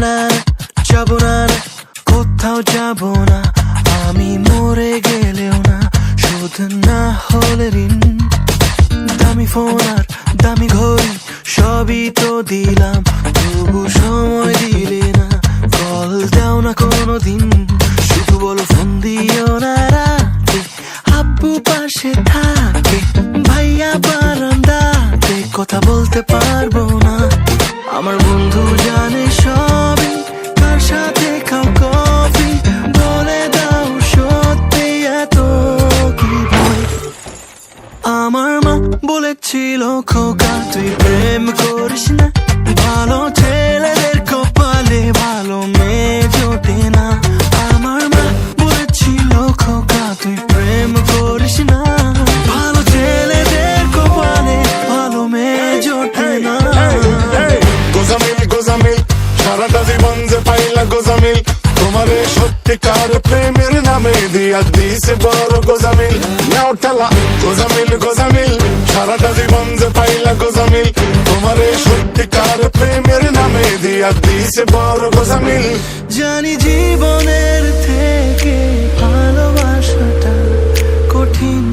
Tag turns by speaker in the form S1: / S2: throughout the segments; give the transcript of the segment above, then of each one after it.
S1: না যাবো না, কোথাও যাবো না, আমি মরে গেলেও না, শোধ না হলে ঋণ। দামি ফোন আর দামি ঘড়ি সবই তো দিলাম, তবু সময় দিলে না, কল দাও না কোনোদিন। শুধু বলো ফোন দিও না রাতে, আব্বু পাশে থাকে, ভাইয়া বারান্দাতে, কথা বলতে পারবো না। আমার বন্ধু জানে সবই, কার সাথে খাও কফি, বলে দাও সত্যি এত কি ভয়। আমার মা বলেছিল খোকা তুই প্রেম করিস না, ভালো ছেলেদের কপালে ভালো মেয়ে জোটে না। আমার মা বলেছিল খোকা তুই প্রেম করিস না, ভালো ছেলেদের কপালে ভালো মেয়ে জোটে না।
S2: গোজামিল গোজামিল সারাটা জীবন যে পাইলা গোজামিল, তোমারে সত্যিকার প্রেমের নামে দিয়া দিছে বড় গোজামিল। নাও ঠেলা গোজামিল গোজামিল সারাটা জীবন যে পাইলা গোজামিল, তোমারে সত্যিকার প্রেমের নামে দিয়া দিছে বড় গোজামিল।
S1: জানি জীবনের থেকে ভালোবাসাটা কঠিন,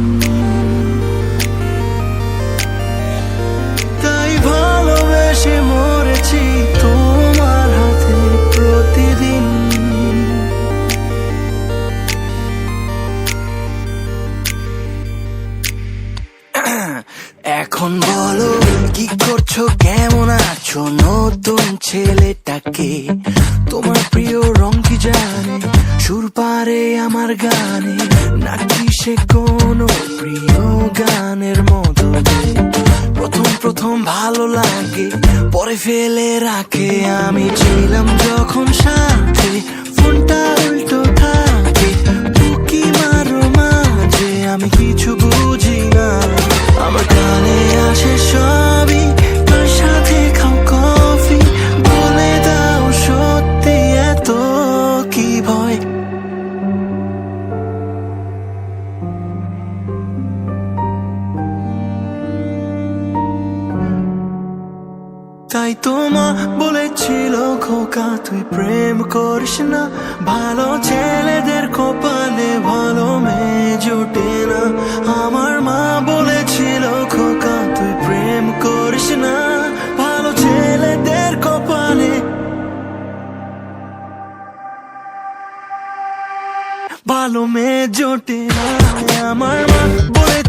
S1: তাই ভালোবেসে মরেছি তোমার হাতে প্রতিদিন। এখন বলো কি করছো, কেমন আছো, নতুন ছেলেটাকে তোমার প্রিয় রং কি জানে, সুর পারে আমার গানে, নাকি সে কোনো প্রিয় গানের মতো। প্রথম প্রথম ভালো লাগে, পরে ফেলে রাখে, আমি ছিলাম যখন সাথে, ফোনটা উল্টো থাকে, টুকি মারো মাঝে, আমি কিছু বুঝি না। আমার কানে আসে সবই, তার সাথে খাও কফি, বলে দাও সত্যি এত কি ভয়। তাই তো মা বলেছিল খোকা তুই প্রেম করিস না, ভালো ছেলেদের কপালে ভালো মেয়ে জোটে না। আমার মা বলেছিল খোকা তুই প্রেম করিস না, ভালো ছেলেদের কপালে ভালো মেয়ে জোটে না। আমার মা বলে